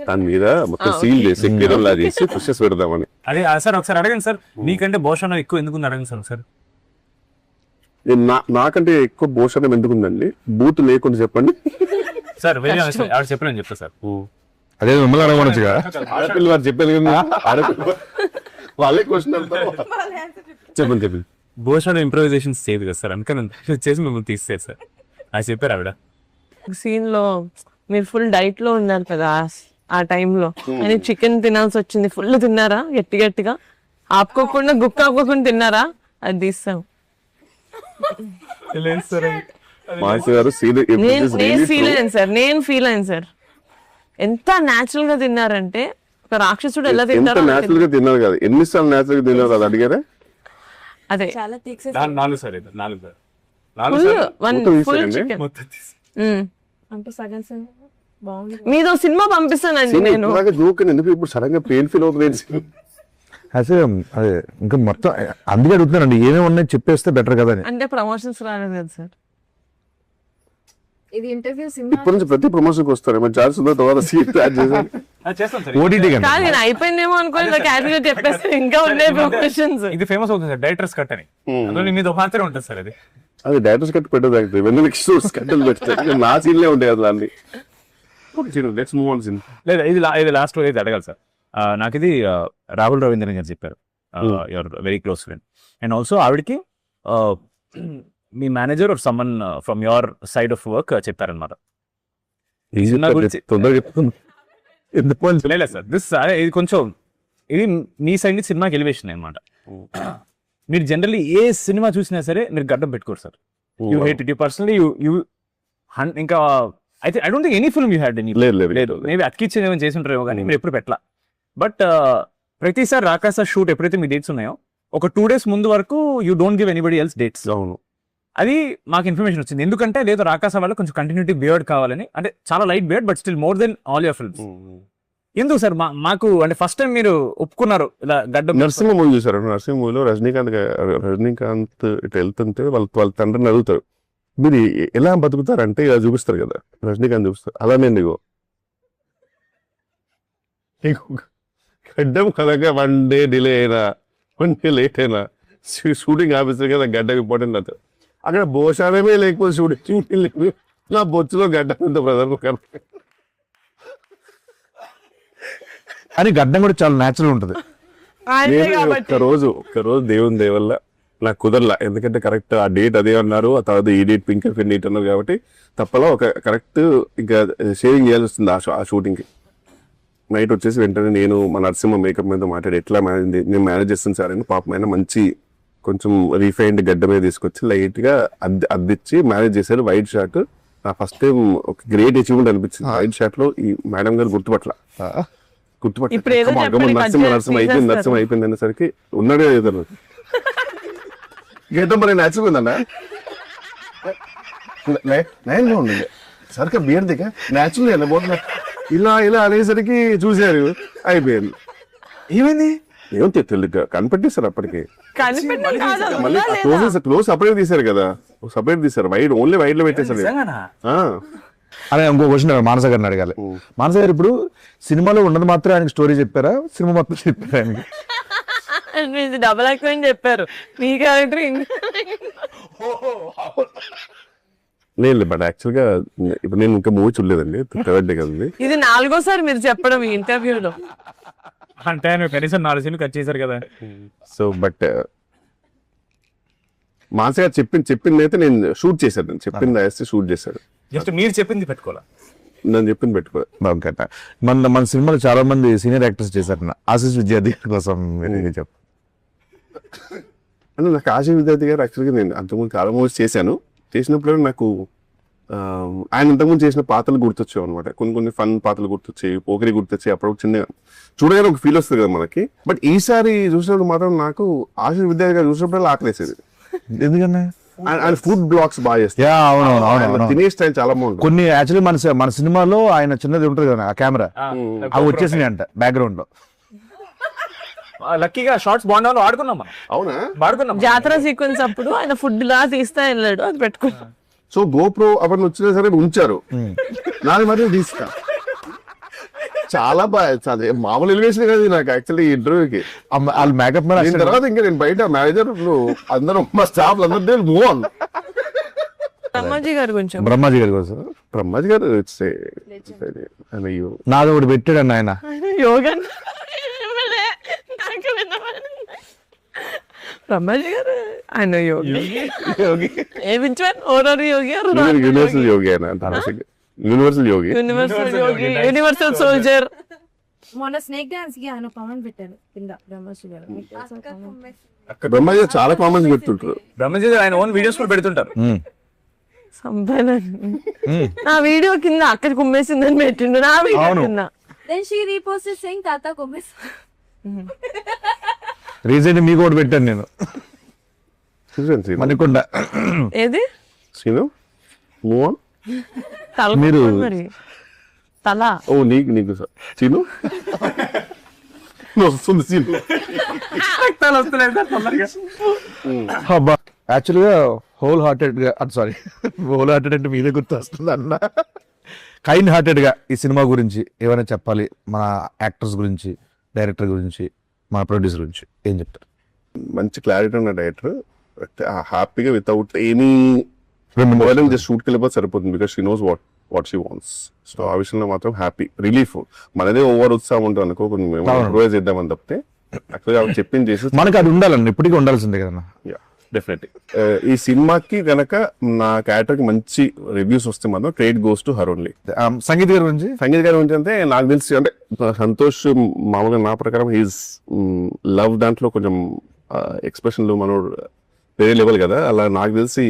దాని మీద మొత్తం సీల్ చేసి కిరణ్ చేసి ఫిషెస్ పెడదామని. అదే సార్ ఒకసారి అడగండి సార్, నీకంటే భూషణ్ ఎక్కువ ఎందుకు అడగండి సార్ ఒకసారి. నాకంటే ఎక్కువ భూషణం ఎందుకుందండి, బూత్ లేకుండా చెప్పండి సార్. ఆవిడ చెప్పలేని చెప్తా సార్. అదే మిమ్మల్ని అడగమనొచ్చుగా. ఆడపిల్ల వారు చెప్పారు కదా, ఆడపిల్ల వాళ్ళే క్వశ్చన్ చెప్పండి. భూషణ్ ఇంప్రూవైజేషన్స్ చేయదు కదా సార్, అందుకని చేసి మిమ్మల్ని తీసేది సార్ అది చెప్పారు ఆవిడ. సీన్ లో మీరు ఫుల్ డైట్ లో ఉన్నారు కదా ఆ టైంలో, అని చికెన్ తినాల్సి వచ్చింది. ఫుల్ తిన్నారా గట్టిగా ఆపుకోకుండా గుక్క ఆపుకోకుండా తిన్నారా? అది తీస్తాం. నేను ఫీల్ అయ్యాను సార్. ఎంత న్యాచురల్ గా తిన్నారంటే ఒక రాక్షసుడు ఎలా తింటారో న్యాచురల్ గా తిన్నారు కదా. ఎన్నిసార్లు న్యాచురల్ గా తిన్నారు అది అడిగారా? అదే 4 సార్, 4 ఫుల్ చికెన్ మీదో సినిమా పంపిస్తానండి నేను. ఎందుకు ఇప్పుడు సడన్ గా పెయిన్ ఫీల్ అవుతుంది అదే ఇంకా మొత్తం అందుకే అడుగుతున్నానండి, ఏమేమి ఉన్నాయి చెప్పేస్తే బెటర్ కదా అని. అంటే ప్రమోషన్స్ రాలేదు కదా సార్. ఇది ఇంటర్వ్యూ ఇప్పటి నుంచి ప్రతి ప్రమోషన్ కి వస్తారు ఓటీటీ కాదు, నేను అయిపోయిందేమో అనుకోని క్యాజువల్ చెప్పేస్తే ఇంకా ఉన్నాయి ప్రమోషన్స్. ఇది ఫేమస్ అవుతుంది సార్ డైరెక్టర్స్ కట్ అని, అందులో మీద ఒక మాత్రమే ఉంటుంది సార్. అది డైరెక్టర్స్ కట్ పెట్టదు, కట్టలు పెడతారు నా సీన్లే ఉంటాయి అసలు అన్ని. లేదా ఇది లాస్ట్ ఇది అడగాలి సార్. నాకు ఇది రాహుల్ రవీంద్రన్ గారు చెప్పారు, your very close friend. And also ఆవిడకి మీ manager or someone from your side of work చెప్పారనమాట. లేదు సార్, ఇది కొంచెం ఇది మీ సైడ్ నుంచి సినిమాకి ఎలివేషన్ అనమాట. మీరు జనరల్లీ ఏ సినిమా చూసినా సరే మీరు గడ్డం పెట్టుకోరు sir. You hate it, you personally you ఇంకా అయితే I don't think any film you had any. లేదు, మేబీ అతికిచ్చి ఏమైనా చేసి ఉంటారేమో కానీ మీరు ఎప్పుడు పెట్టలా. బట్ ప్రతిసారి రాకాస షూట్ ఎప్పుడైతే మీ డేట్స్ ఉన్నాయో ఒక 2 days ముందు వరకు you don't give anybody else dates. అవును, అది మాకు ఇన్ఫర్మేషన్ వచ్చింది. ఎందుకంటే లేదు రాకాస వల్ల కొంచెం కంటిన్యూటీ బియర్డ్ కావాలని, అంటే చాలా light beard but still more than all your films. ఎందుకు సార్ మాకు అంటే ఫస్ట్ టైం మీరు ఒప్పుకున్నారు ఇలా గడ్డ? నరసింహ మూవీ చూసారు. నరసింహ మూవీలో రజనీకాంత్ ఇట్లా వెళ్తుంటే వాళ్ళ తండ్రిని అడుగుతారు, మీరు ఎలా బతుకుతారంటే ఇలా చూపిస్తారు కదా, రజనీకాంత్ చూపిస్తారు. అలానే గడ్డం కదగా 1 day డిలే అయినా 1 day లేట్ అయినా షూటింగ్ ఆఫీసర్ కదా గడ్డం ఇంపార్టెంట్ అవుతుంది. అక్కడ భోషానమే లేకపోతే షూటింగ్ లేదు. నా బొచ్చులో గడ్డం ఉంది బ్రదర్. అని గడ్డం కూడా చాలా న్యాచురల్ ఉంటుంది. ఒక్కరోజు దేవుని దేవల్ల నాకు కుదరలా, ఎందుకంటే కరెక్ట్ ఆ డేట్ అదే అన్నారు, ఆ తర్వాత ఈ డేట్ పింక్ అండ్ డేట్ అన్నారు కాబట్టి తప్పలా ఒక కరెక్ట్ ఇంకా షేవింగ్ చేయాల్సి వస్తుంది ఆ షూటింగ్ కి. నైట్ వచ్చేసి వెంటనే నేను మా నరసింహ మేకప్ మీద మాట్లాడి ఎట్లా నేను మేనేజ్ చేస్తాను సార్ అని పాపం ఆయన మంచి కొంచెం రీఫైన్డ్ గడ్డ మీద తీసుకొచ్చి లైట్ గా అద్దిచ్చి మేనేజ్ చేశారు. వైట్ షార్ట్ నా ఫస్ట్ టైం ఒక గ్రేట్ అచీవ్మెంట్ అనిపించింది. వైట్ షార్ట్ లో ఈ మేడం గారు గుర్తుపట్ల ఇప్పుడు ఏదో చెప్పండి, నరసింహ అయిపోయింది అనేసరికి ఉన్నాడే ఏదో గీతం మరి నచ్చిపోయిందన్న నైన్గా ఉండండి సరిగ్గా బియర్ దిగా న్యాచురల్ వెళ్ళబోతున్నా ఇలా ఇలా అనేసరికి చూశారు అయిపోయింది. ఏమైంది? ఏమో తెలియదు కనిపెట్టేశారు అప్పటికి. కనిపెట్టడం కాదు, మళ్ళీ క్లోజ్ సపరేట్ తీశారు కదా, సపరేట్ తీశారు. వైడ్ ఓన్లీ వైడ్ లో పెట్టేశారు. అదే ఇంకో క్వశ్చన్ మానస గారిని అడగాలి. మానస గారు ఇప్పుడు సినిమాలో ఉన్నది మాత్రం ఆయనకి స్టోరీ చెప్పారా, సినిమా మొత్తం చెప్పారా ఆయనకి? డబల్ యాక్టింగ్ చెప్పారు మీ క్యారెక్టర్. లేదు బట్ యాక్చువల్ గా ఇప్పుడు నేను ఇంకా మూవీ చూడలేదండి, థర్డ్ డే కదండి. ఇది 4గోసారి మీరు చెప్పడం ఈ ఇంటర్వ్యూలో. అంటే ఆయన కనీసం 4 సీన్లు కట్ చేశారు కదా. సో బట్ మానస గారు చెప్పింది అయితే నేను షూట్ చేశాను, నేను చెప్పింది వేస్తే షూట్ చేశాడు. జస్ట్ మీరు చెప్పింది పెట్టుకోవాలా, నేను చెప్పింది పెట్టుకో. మన సినిమాలో చాలా మంది సీనియర్ యాక్టర్స్ చేశారు. ఆశీస్ విద్యార్థి కోసం చెప్పు. అంటే నాకు ఆశీస్ విద్యార్థి గారు యాక్చువల్గా నేను అంతకుముందు చాలా మూవీస్ చేసినప్పుడు నాకు ఆయన ఇంతకుముందు చేసిన పాత్రలు గుర్తొచ్చావు అనమాట. కొన్ని ఫన్ పాత్రలు గుర్తొచ్చాయి, పోకరి గుర్తొచ్చాయి. అప్పుడు చిన్న చూడగానే ఒక ఫీల్ వస్తుంది కదా మనకి. బట్ ఈసారి చూసినప్పుడు మాత్రం నాకు ఆశీస్ విద్యార్థి గారు చూసినప్పుడు ఆకలేసేది. ఎందుకన్నా? ఆయన ఫుడ్ బ్లాగ్స్ బాగా చేస్తారు, తినే స్టైల్ చాలా బాగుంటుంది. కొన్ని యాక్చువల్లీ మన సినిమాలో ఆయన చిన్నది ఉంటుంది కదా ఆ కెమెరా, అవి వచ్చేసినాయి అంట బ్యాక్గ్రౌండ్ లో. లక్కీగా షార్ట్స్ బాగుండాలో ఆడుకున్నాం మనం. అవునా? వాడుకున్నాం. జాతర సీక్వెన్స్ అప్పుడు ఆయన ఫుడ్ లా తీస్తా వెళ్ళాడు, అది పెట్టుకున్నాం. సో గోప్రో అవన్నీ వచ్చినా సరే ఉంచారు, నాది మరి తీసుకా చాలా బాగా మామూలు ఎలివేషన్ కదా నాకు యాక్చువల్లీ ఈ ఇంటర్వ్యూకి. వాళ్ళు మేకప్ దీని తర్వాత ఇంకా నేను బయట మేనేజర్ అందరూ మా స్టాఫ్ అందరూ మూవ్ ఆన్. బ్రహ్మాజీ గారు కొంచెం బ్రహ్మాజీ గారి కోసం బ్రహ్మాజీ గారు నాది ఒకటి పెట్టాడు అన్న ఆయన యోగా. బ్రహ్మాజీ గారు ఆయన యోగి. యూనివర్సల్ యోగి ఆయన, యూనివర్సల్ యోగి, యూనివర్సల్ సోల్జర్. మొన్న స్నేక్ డాన్స్ కి ఆయన కామెంట్ పెట్టారు కింద బ్రహ్మశ్రీ గారు. బ్రహ్మాజీ గారు చాలా కామెంట్స్ పెడుతుంటారు. బ్రహ్మజీ ఆయన ఓన్ వీడియోస్ కూడా పెడుతుంటారు. నా వీడియో కింద అక్కడ కుమ్మేసిందని పెట్టిండు, నా వీడియో కింద. Then she reposted saying తాత కుమ్మేసి. రీసెంట్ మీకు ఒకటి పెట్టాను నేను మణికొండ. ఏది సీను మూవ్ ఆన్. తల మీరు మరి తల ఓ నీకు సీను వస్తుంది సీను. యాక్చువల్ గా హోల్ హార్టెడ్ గా హోల్ హార్టెడ్ అంటే మీదే గుర్తు వస్తుంది అన్న. కైండ్ హార్టెడ్ గా ఈ సినిమా గురించి ఏమైనా చెప్పాలి, మన యాక్టర్స్ గురించి, డైరెక్టర్ గురించి, మన ప్రొడ్యూసర్ గురించి ఏం చెప్తారు? మంచి క్లారిటీ ఉన్న డైరెక్టర్, హ్యాపీగా వితౌట్ ఎనీ జస్ట్ షూట్కి వెళ్ళిపోతే సరిపోతుంది. Because she knows what she wants. So ఆ విషయంలో మాత్రం హ్యాపీ, రిలీఫ్. మనదే ఓవర్ ఉత్సాహం ఉంటుంది అనుకో, ఇంప్రూవైజ్ చేద్దామని తప్పితే యాక్చువల్గా ఆవిడ చెప్పింది చేసి మనకి అది ఉండాలండి, ఇప్పటికీ ఉండాల్సిందే కదా. డెఫినెట్లీ ఈ సినిమాకి గనక నా క్యారెక్టర్ కి మంచి రివ్యూస్ వస్తే మాత్రం credit goes to her only. Sangeet గారి గురించి అంటే నాకు తెలిసి అంటే సంతోష్ మామూలుగా నా ప్రకారం హీస్ లవ్ దాంట్లో కొంచెం ఎక్స్ప్రెషన్లు మనోడు వేరే లెవెల్ కదా. అలా నాకు తెలిసి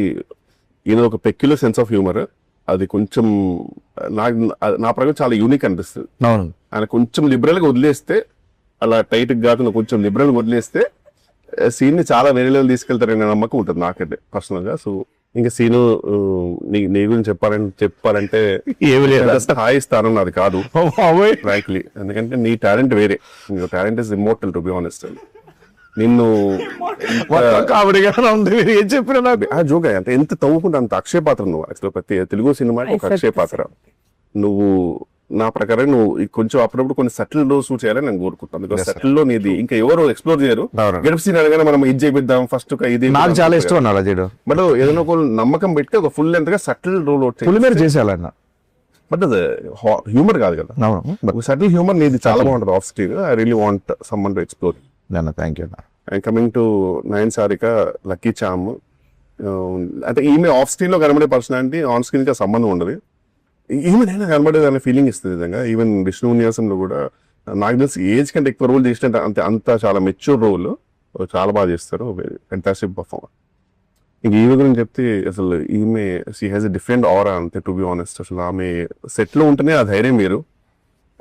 ఈయన ఒక పెక్యులర్ సెన్స్ ఆఫ్ హ్యూమర్, అది కొంచెం నా ప్రకారం చాలా యూనిక్ అనిపిస్తుంది. ఆయన కొంచెం లిబరల్ గా వదిలేస్తే, అలా టైట్ కాకుండా కొంచెం లిబరల్ గా వదిలేస్తే సీన్ ని చాలా వేరే లెవెల్ తీసుకెళ్తారనే నమ్మకం ఉంటుంది నాకైతే పర్సనల్ గా. సో ఇంకా సీను నీ గురించి చెప్పాలంటే హాయి స్థానం నాది కాదు ఫ్రాంక్లీ, ఎందుకంటే నీ టాలెంట్ వేరే. Talent is immortal to be honest. నిన్ను చెప్పిన జోక్ అంటే ఎంత తవ్వుకుంటే అంత అక్షయ పాత్ర నువ్వు. యాక్చువల్ ప్రతి తెలుగు సినిమాకి ఒక అక్షయ పాత్ర నువ్వు. నా ప్రకారం నువ్వు కొంచెం అప్పుడప్పుడు కొన్ని సటిల్ లో షూట్ చేయాలని నేను కోరుకుంటాను. బికాస్ సటిల్ లో నీది ఇంకా ఎవరు ఎక్స్ప్లోర్ చేయరు. గెటప్ సీన్ అనగానే మనం ఇది చేపిద్దాం ఫస్ట్ ఇది, నాకు చాలా ఇష్టం అలా చేయడం. బట్ ఏదైనా ఒక నమ్మకం పెట్టి ఒక ఫుల్ లెంత్ గా సటిల్ రోల్ చేసేయాలన్న. బట్ అది హ్యూమర్ కాదు కదా, సటిల్ హ్యూమర్ నీది చాలా బాగుంటుంది off screen. I really want someone to explore. Thank you. And coming to Nayan Sarika, lucky charm, అంటే ఈమె ఆఫ్ స్క్రీన్ లో కనబడే పర్సనాలిటీ ఆన్ స్క్రీన్ కి సంబంధం ఉండదు. ఈమెనైనా కనబడేది అనే ఫీలింగ్ ఇస్తుంది నిజంగా. ఈవెన్ విష్ణు విన్యాసంలో కూడా నాకు తెలిసి ఏజ్ కంటే ఎక్కువ రోల్ చేసినట్టు అంత చాలా మెచ్యూర్ రోల్, చాలా బాగా చేస్తారు, ఫెంటాస్టిక్ పర్ఫార్మర్. ఇంక ఈమె గురించి చెప్తే అసలు ఈమె షీ హ్యాస్ ఎ డిఫరెంట్ ఆరా అంతే, టు బి ఆనెస్ట్. అసలు ఆమె సెట్ లో ఉంటేనే ఆ ధైర్యం వేరు.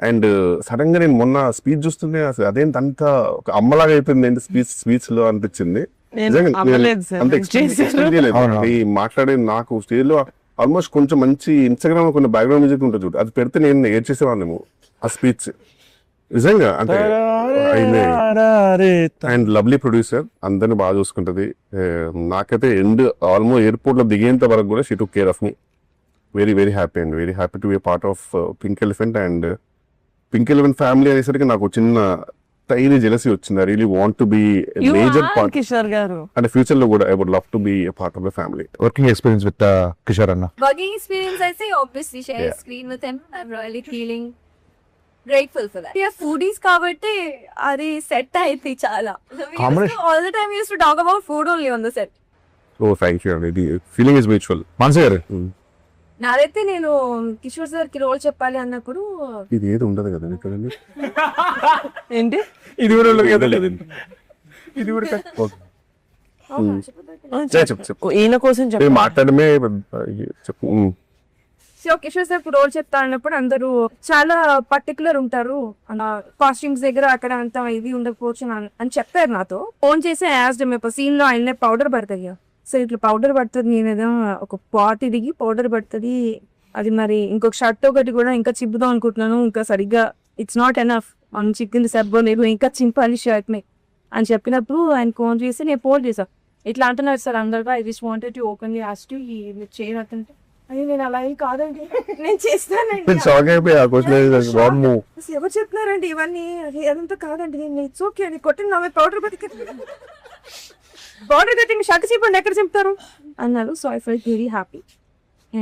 అండ్ సడన్ గా నేను మొన్న స్పీచ్ చూస్తుంటే అసలు అదేంటి అంత ఒక అమ్మలాగా అయిపోయింది ఏంటి స్పీచ్ లో అనిపించింది. నేను నిజంగా అవ్వలేదు సార్, అంత చేశారు. ఎక్స్పెక్ట్ ఈ మాట్లాడేది నాకు స్టేజ్ లో ఆల్మోస్ట్ కొంచెం మంచి ఇన్స్టాగ్రామ్ లో కొన్ని బ్యాక్గ్రౌండ్ మ్యూజిక్ ఉంటుంది చూడు, అది పెడితే నేను ఏడ్చేసేవాడిని ఆ స్పీచ్. నిజంగా అంటే అండ్ లవ్లీ ప్రొడ్యూసర్, అందరిని బాగా చూసుకుంటది. నాకైతే ఆల్మోస్ట్ ఎయిర్పోర్ట్ లో దిగేంత వరకు కూడా she took care of me. Very very happy and very happy to be part of pink elephant. And pink elephant family అనేసరికి నాకు చిన్న టైనీ జెలసీ వచ్చింది. I really want to be You major are part, Kishore garu. And future లో కూడా I would love to be a part of the family. Working experience with Kishore anna. Working experience, I say obviously share Yeah. screen with him. I'm really feeling grateful for that. Yeah, foodies కాబట్టి అది set అయింది చాలా. Combination. All the time we used to talk about food only on the set. Oh thank you అండి, feeling is mutual. మనసు గారు నాదైతే నేను Kishore sir కి రోల్ చెప్పాలి అన్నప్పుడు ఇది ఏది ఉండదు కదా ఇక్కడ. ఏంటి ఇది కూడా ఉండదు కదా, ఇది కూడా చెప్పు ఈయన కోసం చెప్పండి. మాట్లాడమే చెప్పు. సో కిషోర్ సార్ రోల్ చెప్తా అన్నప్పుడు అందరూ చాలా పర్టికులర్ ఉంటారు, కాస్ట్యూమ్స్ దగ్గర అక్కడ అంత ఇది ఉండకపోవచ్చు అని చెప్పారు నాతో. ఫోన్ చేసి యాజ్ మేము సీన్ లో ఆయన పౌడర్ పడుతుంది, సో ఇట్లా పౌడర్ పడుతుంది, నేను ఏదో ఒక పాట్ దిగి పౌడర్ పడుతుంది, అది మరి ఇంకొక షర్ట్ ఒకటి కూడా ఇంకా చిప్పుదాం అనుకుంటున్నాను, ఇంకా సరిగ్గా ఇట్స్ నాట్ ఎనఫ్ అని చిక్కింది సబ్బో, నేను ఇంకా చింపాలి షర్ట్ ని అని చెప్పినప్పుడు ఆయన ఫోన్ చేసి నేను ఫోన్ చేశాను. ఇట్లా అంటున్నారు సార్ అందరిగా, I just wanted to openly ask you చేయనట్టుంటే అది నేను అలా ఏం కాదండి, నేను చేస్తానండి. షాక్ అయిపోయి ఆ క్వశ్చన్ వామ్మో. అసలు ఎవరు చెప్తున్నారండి ఇవన్నీ, అది అదంతా కాదండి, నేను ఇట్స్ ఓకే అని కొట్టిన నా పౌడర్ పౌడర్ కట్టింగ్ షర్ట్ చెప్పండి ఎక్కడ చెప్తారు అన్నారు. So I felt very happy.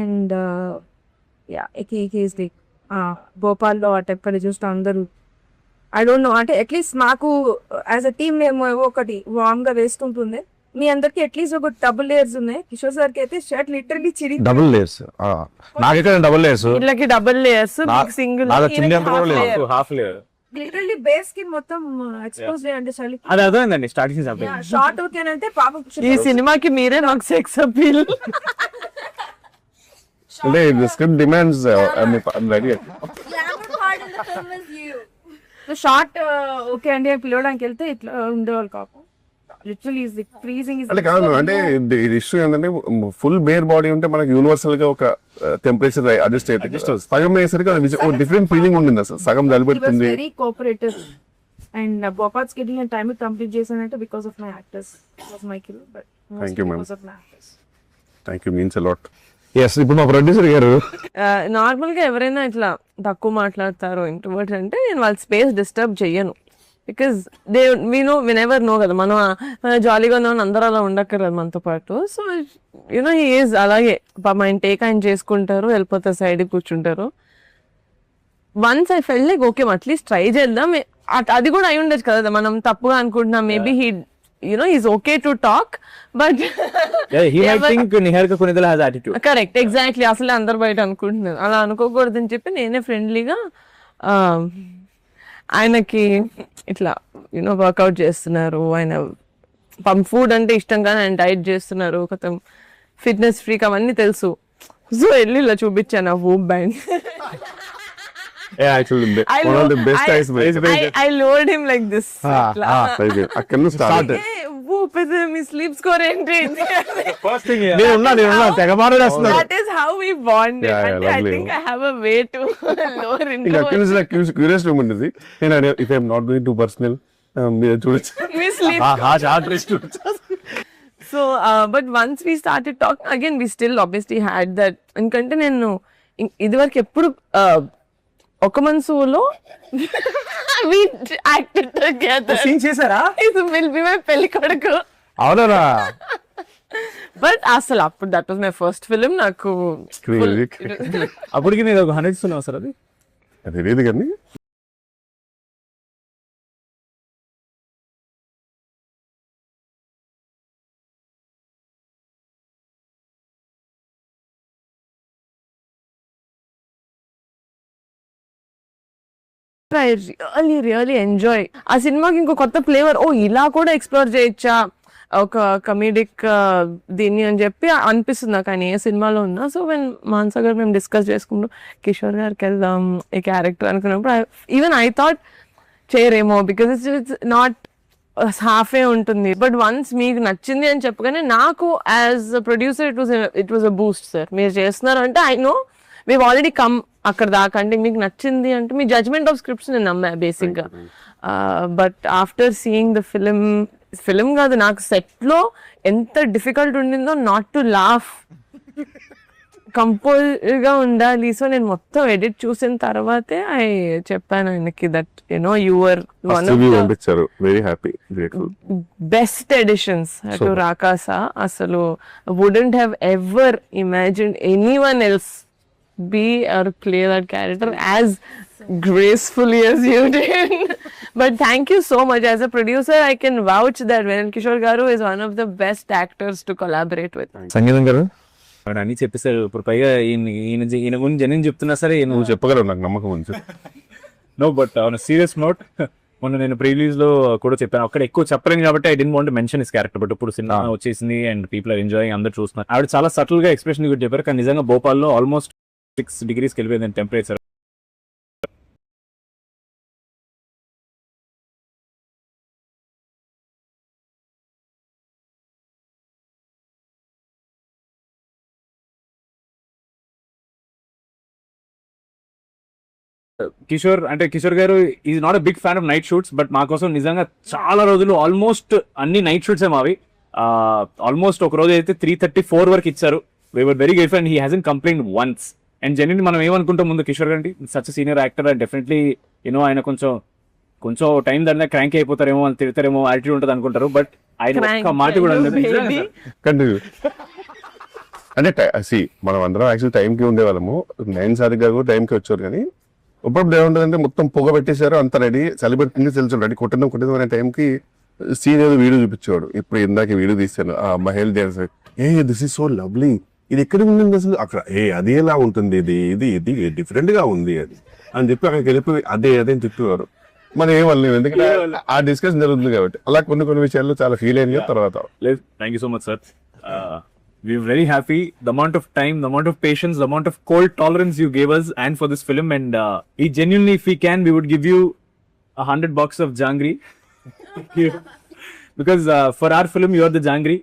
And yeah case the భోపాల్లో ఆ టెంపర్ చూస్తే అందరూ ఐ డోంట్ నో, అంటే అట్లీస్ట్ మాకు యాజ్ అ టీమ్ మేము ఒకటి వామ్ గా వేసుకుంటుంది, మీ అందరికి అట్లీస్ట్ ఒక డబుల్ లేయర్స్ ఉన్నాయి. కిషోర్ సార్ కి అయితే షర్ట్ లిటరలీ చిరి డబుల్ లేయర్స్. నాకు ఇక్కడ డబుల్ లేయర్స్. వీళ్ళకి డబుల్ లేయర్స్, సింగిల్. చున్నీ అంత కూడా లేదు. హాఫ్ లేయర్ లిటరలీ బేస్ కి మొత్తం ఎక్స్పోజ్ చేయండి చలి. అది అర్థమైందండి స్టార్టింగ్ షార్ట్ ఓకేనంటే పాపం ఈ సినిమాకి మీరే నాకు సెక్స్ అపీల్. అంటే the script demands I'm ready. glamour part in the film is you. Short okay అండి అని పిలవడానికి వెళ్తే ఇట్లా ఉండేవాళ్ళు కాపు. లిటరలీ ఇస్ ఫ్రీజింగ్ ఇస్ అంటే కాదు, అంటే ఇది ఇష్యూ ఏంటంటే ఫుల్ బేర్ బాడీ ఉంటే మనకి యూనివర్సల్ గా ఒక టెంపరేచర్ అడ్జస్ట్ అవుతుంది. సగం అయ్యేసరికి డిఫరెంట్ ఫీలింగ్ ఉండింది, అసలు సగం జలిపెడుతుంది. Very cooperative and Bhopal schedule నేను టైం కంప్లీట్ చేశానంటే because of my actors, was my kill, but Thank you, ma'am. Because of my actors. Thank you, means a lot. Yes, ఇప్పుడు మా ప్రొడ్యూసర్ గారు నార్మల్ గా ఎవరైనా ఇట్లా తక్కువ మాట్లాడతారు ఇంట్రోవర్ట్ అంటే నేను వాళ్ళ స్పేస్ డిస్టర్బ్ చెయ్యను, బికాస్ వినెవర్ నో కదా, మనం జాలీగా ఉన్నామని అందరూ అలా ఉండక్కర్లేదు మనతో పాటు. సో యూనో హీ ఈజ్ అలాగే ఆయన టేక్ ఆయన చేసుకుంటారు, వెళ్ళిపోతారు, సైడ్ కూర్చుంటారు. Once I felt like okay at least try చేద్దాం, అది కూడా అయి ఉండొచ్చు కదా, మనం తప్పుగా అనుకుంటున్నాం, maybe he is okay to talk, but Niharika Konidela has attitude. Correct, exactly, అసలు అందరు బయట అనుకుంటున్నారు, అలా అనుకోకూడదని చెప్పి నేనే ఫ్రెండ్లీగా ఆయనకి ఇట్లా వర్కౌట్ చేస్తున్నారు, ఆయన ఫుడ్ అంటే ఇష్టం కానీ ఆయన డైట్ చేస్తున్నారు, కొత్త ఫిట్నెస్ ఫ్రీక్ అవన్నీ తెలుసు. సో వెళ్ళి ఇలా చూపించాను ఆ VOOC band. Actually, one of the best icebreakers. I lowered him like this. అక్కడ నుంచి start. Whoop is me sleep score ఏంటి? ఫస్ట్ థింగ్ నేనున్నా తెగ మాట్లాడేస్తున్నారు. That is how we bonded. Yeah, And I lovely. think I have a way to lower into ఇంకా అక్కడ నుంచి నాకు curious ఉండేది. నేను if I'm not going to personal మీరు చూడొచ్చు. మీ sleep. So, but once we started talking, again, we still obviously had that. ఎందుకంటే నేను ఇదివరకు ఎప్పుడు ఒక మనసులో we acted together. సీన్ చేశారా? It will be my పెళ్లి కొడుకు. అవునా? బట్ అసలు అప్పుడు that was my first film. నాకు అప్పటికి నేను ఒక 100 ఉన్నావు సార్, అది తెలియదు కానీ ఐ రియలీ రియలీ ఎంజాయ్. ఆ సినిమాకి ఇంకో కొత్త ఫ్లేవర్, ఓ ఇలా కూడా ఎక్స్ప్లోర్ చేయొచ్చా ఒక కమీడిక్ దీన్ని అని చెప్పి అనిపిస్తుంది నాకు ఆయన ఏ సినిమాలో ఉన్నా. సో వెన్ మానస గారు మేము డిస్కస్ చేసుకుంటూ కిషోర్ గారికి వెళ్దాం ఈ క్యారెక్టర్ అనుకున్నప్పుడు ఈవెన్ ఐ థాట్ చేయరేమో, బికాజ్ ఇట్స్ నాట్ హాఫే ఉంటుంది. బట్ వన్స్ మీకు నచ్చింది అని చెప్పగానే నాకు as a producer it was a boost. Sir మీరు చేస్తున్నారు అంటే I know we've already come అక్కడ దాకా, అంటే మీకు నచ్చింది అంటే మీ జడ్జ్మెంట్ ఆఫ్ స్క్రిప్ట్స్ నేను నమ్మా బేసిక్గా. But after seeing the film కాదు, నాకు సెట్లో ఎంత డిఫికల్ట్ ఉండిందో నాట్ టు లాఫ్, కంపోజ్గా ఉండాలి. సో నేను మొత్తం ఎడిట్ చూసిన తర్వాతే చెప్పాను ఆయనకి that you know your one of the పంపించారు, very happy, grateful. Best editions to రాకాసా. అసలు wouldn't have ever imagined anyone else be or play that character as gracefully as you did. But thank you so much. As a producer, I can vouch that Venan Kishore Garu is one of the best actors to collaborate with. సంగీతం గారు ఆయన అన్ని చెప్పేశారు. ఇప్పుడు పైగా ఈయన గురించి జనం చెప్తున్నా సరే నువ్వు చెప్పగలవు, నాకు నమ్మకం ఉంది. No, but on serious note, మొన్న నేను ప్రీలీజ్ లో కూడా చెప్పాను, అక్కడ ఎక్కువ చెప్పలేను కాబట్టి I don't want mention his character. But ఇప్పుడు సినిమా వచ్చేసింది అండ్ పీపుల్ ఆర్ ఎంజాయింగ్, అందరు చూస్తున్నారు. ఆవిడ చాలా సటిల్ గా ఎక్స్ప్రెషన్ కూడా చెప్పారు. కానీ నిజంగా భోపాల్లో ఆల్మోస్ట్ 6 degrees వెళ్ళిపోయింది టెంపరేచర్. కిషోర్ గారు is not a big fan of night shoots, but మా కోసం నిజంగా చాలా రోజులు ఆల్మోస్ట్ అన్ని నైట్ షూట్స్ మావి. ఆల్మోస్ట్ ఒక రోజు అయితే 3:34 వరకు ఇచ్చారు. We were very grateful and he hasn't complaint once. And genuine మనం ఏమనుకుంటాం ముందు కిషోర్ గారి such senior actor and definitely you know ఆయన కొంచెం టైం దాని క్రాంక్ అయిపోతారేమో, అని తిడతారేమో, యాటిట్యూడ్ ఉంటుంది అనుకుంటారు. బట్ ఆయన ఒక్క మాట కూడా కంటిన్యూ అంటే మనం అందరం యాక్చువల్ టైంకి ఉండేవాళ్ళము. 9 సార్లు గారు టైంకి వచ్చారు, కానీ ఇప్పుడు ఏముంటుందంటే మొత్తం పొగ పెట్టేశారు, అంత రెడీ, సెలబ్రిటీ తెలుసు రెడీ, కొట్టడం అనే టైంకి సీన్ ఏదో వీడియో చూపించేవాడు. ఇప్పుడు ఇందాక వీడియో తీశాను, ఆ మహేల్ dance, this is so lovely, ఇది ఎక్కడ ఉండింది అసలు, అక్కడ అది ఎలా ఉంటుంది, ఇది డిఫరెంట్ గా ఉంది అది అని చెప్పి అక్కడికి వెళ్ళిపోయి అదే చెప్పేవారు. మనం ఏమన్నా ఎందుకంటే ఆ డిస్కషన్ జరుగుతుంది కాబట్టి అలా కొన్ని విషయాల్లో చాలా ఫీల్ అయింది. తర్వాత thank you so much sir. We're very happy. The amount of time, the amount of patience, the amount of cold tolerance you gave us and for this film, and we genuinely, if we can, we would give you $100 of jangri. Because for our film, you are the jangri.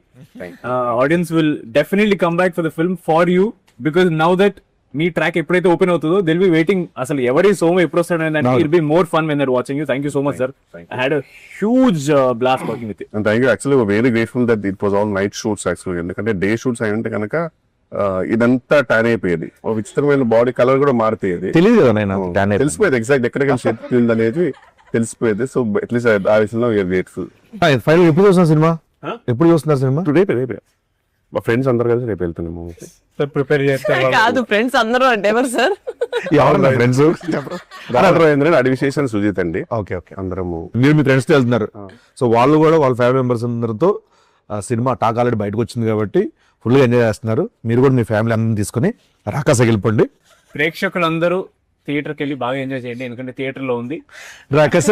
Audience will definitely come back for the film for you, because now that me track ఎప్పుడైతే open అవుతుందో Dil be waiting, అసలు ఎవరి సోమ ఎప్పుడు వస్తాడు అని it be more fun when they're watching you. Thank you so much sir. I had a huge blast working with you. And thank you. Actually very grateful that it was all night shoots actually. ఎందుకంటే day shoots అయి ఉంటే కనుక ఇదంతా tan అయిపోయేది, ఒక విచిత్రమైన body colour కూడా మారిపోయేది, తెలియదు కదా నేను తెలిసిపోయేది ఎగ్జాక్ట్ ఎక్కడికి షేప్ అనేది తెలిసిపోయేది. సో అట్లీస్ట్ ఆ విషయంలో వీఆర్ గ్రేట్ఫుల్. ఫైనల్ ఎప్పుడు చూస్తున్నారు సినిమా? ఎప్పుడు చూస్తున్నారు సినిమా? రేపే మా ఫ్రెండ్స్ అందరు కలిసి రేపు వెళ్తున్నాము. ప్రిపేర్ చేస్తే కాదు ఫ్రెండ్స్ అందరూ అంటే ఎవరు సార్? ఫ్రెండ్స్ అడివిశేషన్ సుజిత్ అండి. ఓకే అందరము మీరు మీ ఫ్రెండ్స్ తో వెళ్తున్నారు. సో వాళ్ళు కూడా వాళ్ళ ఫ్యామిలీ మెంబర్స్ అందరితో సినిమా టాక్ ఆల్రెడీ బయటకు వచ్చింది కాబట్టి ఫుల్ గా ఎంజాయ్ చేస్తున్నారు. మీరు కూడా మీ ఫ్యామిలీ అందరిని తీసుకుని రాకాసకి వెళ్ళిపోండి. ప్రేక్షకులందరూ థియేటర్కి వెళ్ళి బాగా ఎంజాయ్ చేయండి, ఎందుకంటే థియేటర్ లో ఉంది రాకాస.